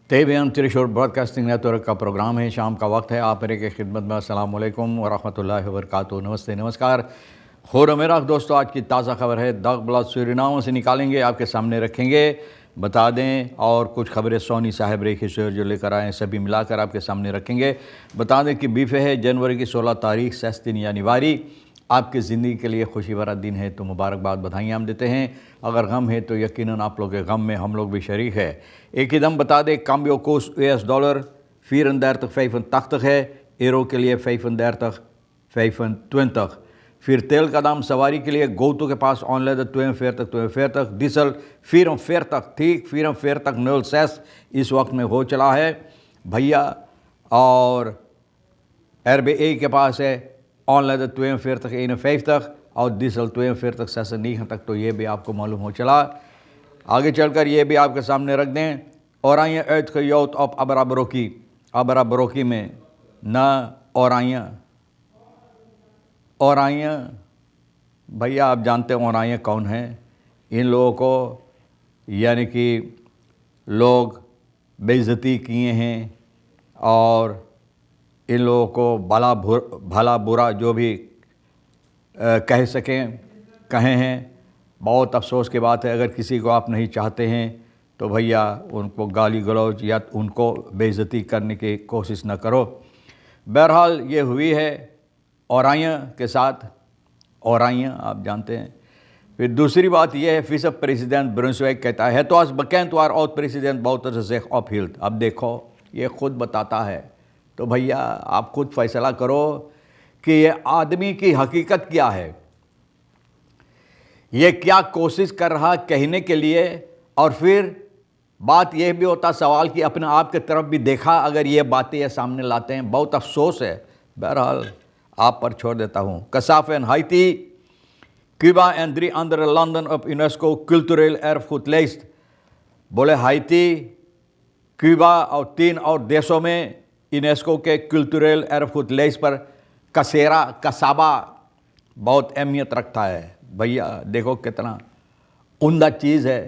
तेबियन Thrissur broadcasting network का programme है। शाम का वक्त है। आप मेरे की खिदमत में अस्सलाम वालेकुम व रहमतुल्लाहि व बरकातुहू। नमस्ते, नमस्कार। खैर मेरा दोस्तों, आज की ताज़ा खबर है। दाग ब्लाद सूरीनाम से निकालेंगे, आपके सामने रखेंगे, बता दें। और कुछ खबरें सोनी साहब रेखी शेर जो लेकर आए सभी मिलाकर आपके सामने रखेंगे। बता दें कि बीफे है जनवरी की 16 तारीख सेस्तिन यानी वारी। आपकी ज़िंदगी के लिए खुशी भरा दिन है तो मुबारकबाद, बधाइयाँ हम देते हैं। अगर गम है तो यकीनन आप लोग के गम में हम लोग भी शरीक है। एक ही दम बता दें, cambio koers US-dollar 34,85 है, यूरो के लिए 35,25। फिर तेल का दाम सवारी के लिए गोतू के पास ऑनलाइन 42 डीजल 44 ठीक 44,06 इस वक्त में हो चला है भैया। और RBA के पास है ऑनलाइन 42,51 और डीजल 42,96 तक, तो ये भी आपको मालूम हो चला। आगे चलकर ये भी आपके सामने रख दें। और आइए एथ खयोत ऑफ अबराबरोकी में ना और आइए भैया, आप जानते हैं और आइए कौन है। इन लोगों को यानी कि लोग बेइज्जती किए हैं और इन लोगों को भला बुरा जो भी कह सकें कहे हैं। बहुत अफसोस की बात है। अगर किसी को आप नहीं चाहते हैं तो भैया उनको गाली गलौज या उनको बेइज्जती करने की कोशिश न करो। बहरहाल ये हुई है औराइयाँ के साथ। औराइयाँ आप जानते हैं। फिर दूसरी बात यह है, फिर प्रेसिडेंट ब्रुंसविक कहता है तो आज बकैन तो और प्रेसिडेंट बहुत से ऑफ हिल्ड। अब देखो ये खुद बताता है, तो भैया आप खुद फैसला करो कि ये आदमी की हकीकत क्या है, ये क्या कोशिश कर रहा कहने के लिए। और फिर बात यह भी होता सवाल कि अपने आप की तरफ भी देखा अगर ये बातें ये सामने लाते हैं। बहुत अफसोस है। बहरहाल आप पर छोड़ देता हूँ। कसाफ and Haiti Cuba and 3 under London of UNESCO cultural एरफुटलिस्ट। बोले हाइती, क्यूबा और 3 और देशों में यूनेस्को के कल्चरल एरफुटलिस्ट पर कसाबा बहुत अहमियत रखता है। भैया देखो कितना उम्दा चीज़ है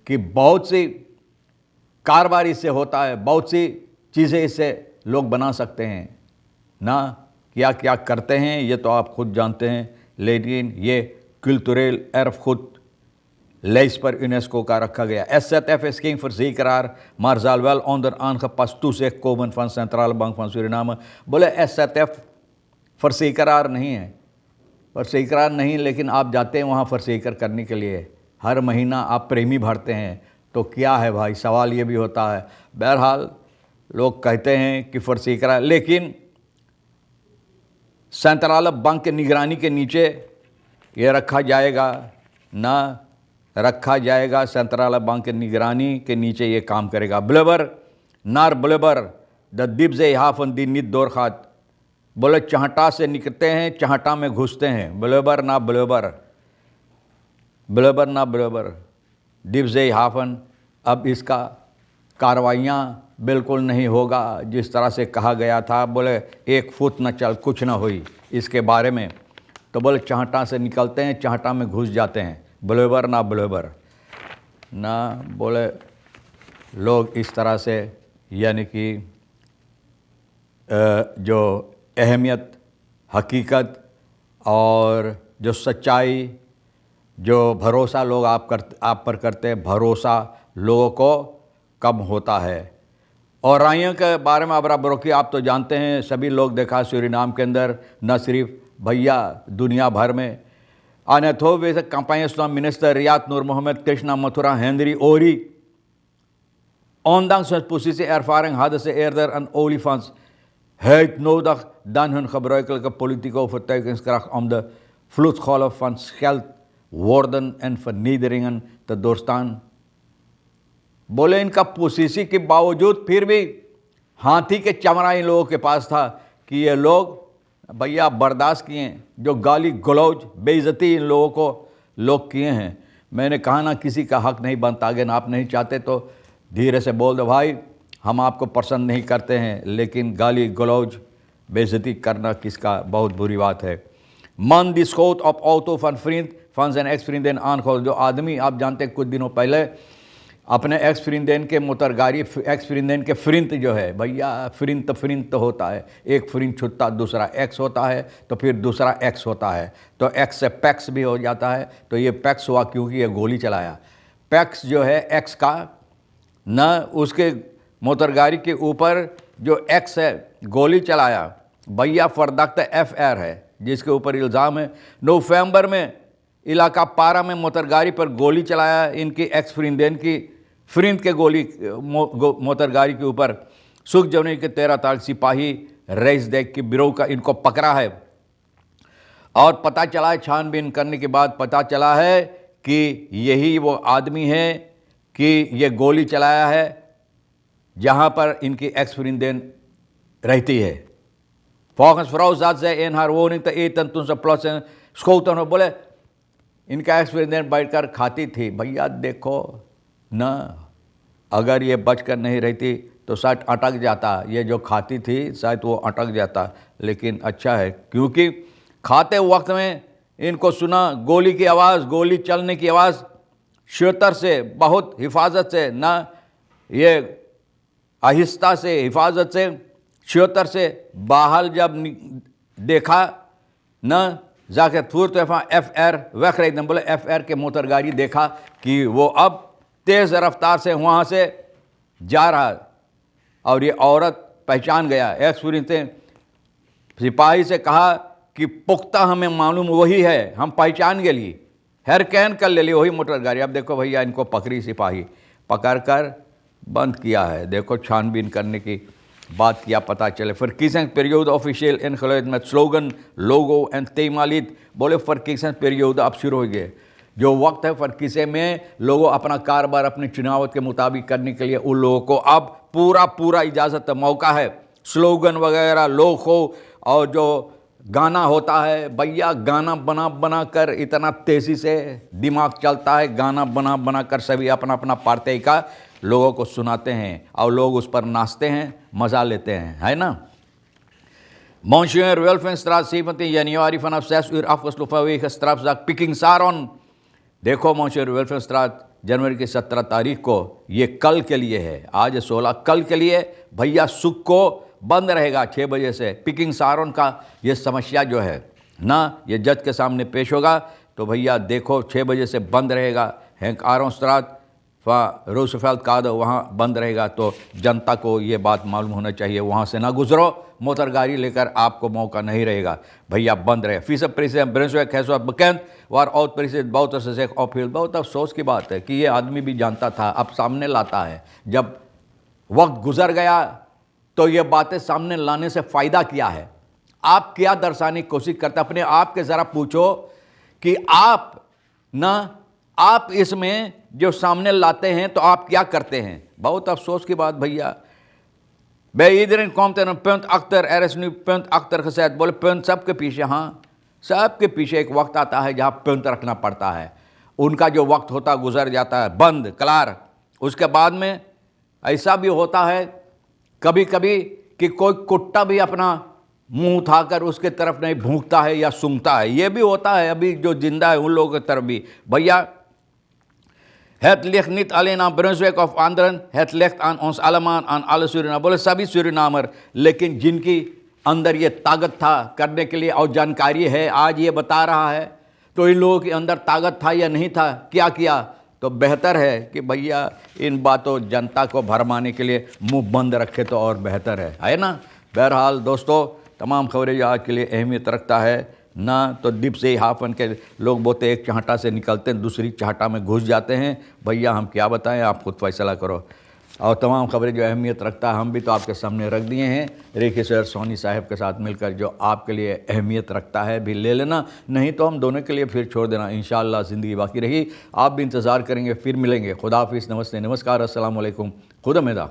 कि बहुत सी कारोबार इससे होता है, बहुत सी चीज़ें इससे लोग बना सकते हैं ना। क्या क्या करते हैं ये तो आप खुद जानते हैं, लेकिन ये कल्चरल एरफुट लेस पर यूनेस्को का रखा गया। SZF स्कीम फॉर करार मार्जाल वेल ऑनर aangepaste toezicht komen van central bank van Suriname। बोले SZF फर्सीकरार नहीं है, फर्सीकरार नहीं, लेकिन आप जाते हैं वहाँ फर्सीकर करने के लिए। हर महीना आप प्रेमी भरते हैं तो क्या है भाई, सवाल ये भी होता है। बहरहाल लोग कहते हैं कि फर्सीकरार, लेकिन सेंट्रल बैंक के निगरानी के नीचे ये रखा जाएगा ना, रखा जाएगा। सेंट्रल बैंक के निगरानी के नीचे ये काम करेगा। ब्लेबर नार ब्लेबर द दिब्जे हाफन दी निद दौर खात। बोले चाहटा से निकलते हैं चाहटा में घुसते हैं। ब्लेबर ना ब्लेबर, ब्लेबर ना ब्लेबर, दिब्जे हाफन। अब इसका कार्रवाइयाँ बिल्कुल नहीं होगा जिस तरह से कहा गया था। बोले 1 फुट न चल कुछ ना हुई इसके बारे में। तो बोले चाहटा से निकलते हैं चाहटा में घुस जाते हैं। ब्लेबर ना ब्लेबर ना। बोले लोग इस तरह से यानी कि जो अहमियत, हकीकत और जो सच्चाई, जो भरोसा लोग आप पर करते हैं, भरोसा लोगों को कम होता है। और राइयों के बारे में बराबर की आप तो जानते हैं, सभी लोग देखा सूरीनाम के अंदर, न सिर्फ भैया दुनिया भर में। आनेथो वे campagne van minister Riyad Noor Mohammed Krishna Mathura Henry Ori. Ondanks hun positieervaring hadden ze eerder een olifantshuid nodig dan hun gebruikelijke politieke overtuigingskracht om de vloedgolf van scheldwoorden en vernederingen te doorstaan। बोले इनका पोसीसी के बावजूद फिर भी हाथी के चमड़ा इन लोगों के पास था कि ये लोग भैया बर्दाश्त किए जो गाली गलौज बेइज्जती इन लोगों को लोग किए हैं। मैंने कहा ना किसी का हक नहीं बनता। अगर आप नहीं चाहते तो धीरे से बोल दो भाई, हम आपको पसंद नहीं करते हैं, लेकिन गाली गलौज बेइज्जती करना किसका बहुत बुरी बात है। मन दिस्कोट ऑफ ऑटो फन फ्रिंद फन एन एक्स फ्रिंद एन आन खोल। जो आदमी आप जानते हैं कुछ दिनों पहले अपने एक्स फिरिंदेन के मोतरगारी एक्स फिरिंदेन के फिरिंत जो है भैया, फिरिंत होता है, एक फिरिंत छुट्टा दूसरा एक्स होता है, तो फिर दूसरा एक्स होता है, तो एक्स से पैक्स भी हो जाता है। तो ये पैक्स हुआ क्योंकि ये गोली चलाया। पैक्स जो है एक्स का, न उसके मोतरगारी के ऊपर जो एक्स है गोली चलाया भैया, फरदख्त FR है जिसके ऊपर इल्ज़ाम है। नवंबर में इलाका पारा में मोतरगारी पर गोली चलाया, इनकी एक्स फिरिंदेन की फिरिंद के गोली मोतरगारी के ऊपर। सुख जनवरी के 13 तारीख सिपाही रईस देख की बिरोह का इनको पकड़ा है, और पता चला है, छानबीन करने के बाद पता चला है कि यही वो आदमी है कि ये गोली चलाया है जहाँ पर इनकी एक्स फिरिंदेन रहती है। Volgens vrouw zat zij in haar woning te eten toen ze plots schoten हो, बोले इनका एक्स फिरिंदेन बैठकर खाती थी। भैया देखो ना, अगर ये बचकर नहीं रहती तो शायद अटक जाता, ये जो खाती थी शायद वो अटक जाता। लेकिन अच्छा है क्योंकि खाते वक्त में इनको सुना गोली की आवाज़, गोली चलने की आवाज़, शोतर से बहुत हिफाजत से, ना ये आहिस्ता से हिफाजत से शोतर से बाहर जब देखा न जाके फूर तो FR वख रही, बोले FR के मोतरगाड़ी देखा कि वो अब तेज़ रफ्तार से वहाँ से जा रहा, और ये औरत पहचान गया। एक्स फिरिंद से सिपाही से कहा कि पुख्ता हमें मालूम वही है, हम पहचान के लिए हेर कैन कर ले ली वही मोटरगाड़ी। अब देखो भैया इनको पकड़ी सिपाही, पकड़ कर बंद किया है। देखो छानबीन करने की बात किया, पता चले। Verkiezings periode officieel ingeluid met slogan, logo en themalied। बोले verkiezings periode अब शुरू हो गए, जो वक्त है फरकीसे में लोगों अपना कारोबार अपने चुनाव के मुताबिक करने के लिए उन लोगों को अब पूरा इजाज़त मौका है। स्लोगन वगैरह लोगो और जो गाना होता है भैया, गाना बना कर इतना तेज़ी से दिमाग चलता है, गाना बना कर सभी अपना अपना पार्टी का लोगों को सुनाते हैं और लोग उस पर नाचते हैं, मज़ा लेते हैं, है ना। Monsieur Wilfenstraat 17 januari vanaf 6 uur afgesloten vanwege strafzaak Piking Saron। देखो Monsieur Wilfenstraat जनवरी की 17 तारीख को, ये कल के लिए है, आज 16, कल के लिए भैया सुख को बंद रहेगा 6 बजे से। पिकिंग सारोन का ये समस्या जो है ना, ये जज के सामने पेश होगा, तो भैया देखो 6 बजे से बंद रहेगा। हैंक आरोनस्ट्रात रूसफेल्ड काद वहाँ बंद रहेगा, तो जनता को ये बात मालूम होना चाहिए, वहाँ से ना गुजरो, मोटरगाड़ी लेकर आपको मौका नहीं रहेगा भैया, बंद रहे। फीस प्रेसिडेंट ब्रेंसवेक हैज़ बीकन वार आउट प्रेसिडेंट बहुत से ऑफिल। बहुत अफसोस की बात है कि ये आदमी भी जानता था, अब सामने लाता है। जब वक्त गुजर गया तो ये बातें सामने लाने से फ़ायदा क्या है? आप क्या दर्शाने की कोशिश करते? अपने आप के ज़रा पूछो कि आप इसमें जो सामने लाते हैं तो आप क्या करते हैं? बहुत अफसोस की बात भैया। Bij iedereen komt er een punt achter, er is nu punt achter gezet। बोले punt सबके पीछे, हाँ सबके पीछे एक वक्त आता है जहाँ punt रखना पड़ता है। उनका जो वक्त होता गुजर जाता है, बंद क्लार। उसके बाद में ऐसा भी होता है कभी कभी कि कोई कुत्ता भी अपना मुंह उठाकर उसके तरफ नहीं भूंकता है या सूंघता है, ये भी होता है अभी जो जिंदा है उन लोगों की तरफ भी। भैया Het ligt niet alleen aan Brunswijk of anderen, het ligt aan ons allemaal, aan alle Suriname। बोले सभी सुरीनामर, लेकिन जिनकी अंदर ये ताकत था करने के लिए और जानकारी है, आज ये बता रहा है, तो इन लोगों के अंदर ताकत था या नहीं था, क्या किया? तो बेहतर है कि भैया इन बातों जनता को भरमाने के लिए मुंह बंद रखे तो और बेहतर है ना। बहरहाल दोस्तों, तमाम खबरें आज के लिए अहमियत रखता है ना, तो डिप से ही हाफन के लोग बोलते एक चाहटा से निकलते हैं दूसरी चाहटा में घुस जाते हैं। भैया हम क्या बताएं, आप खुद फैसला करो। और तमाम खबरें जो अहमियत रखता है हम भी तो आपके सामने रख दिए हैं, रेखी सर सोनी साहब के साथ मिलकर, जो आपके लिए अहमियत रखता है भी ले लेना, नहीं तो हम दोनों के लिए फिर छोड़ देना। इंशाअल्लाह ज़िंदगी बाकी रही, आप भी इंतज़ार करेंगे, फिर मिलेंगे। खुदा हाफिज़, नमस्ते, नमस्कार, अस्सलाम वालेकुम, खुदा मेदा।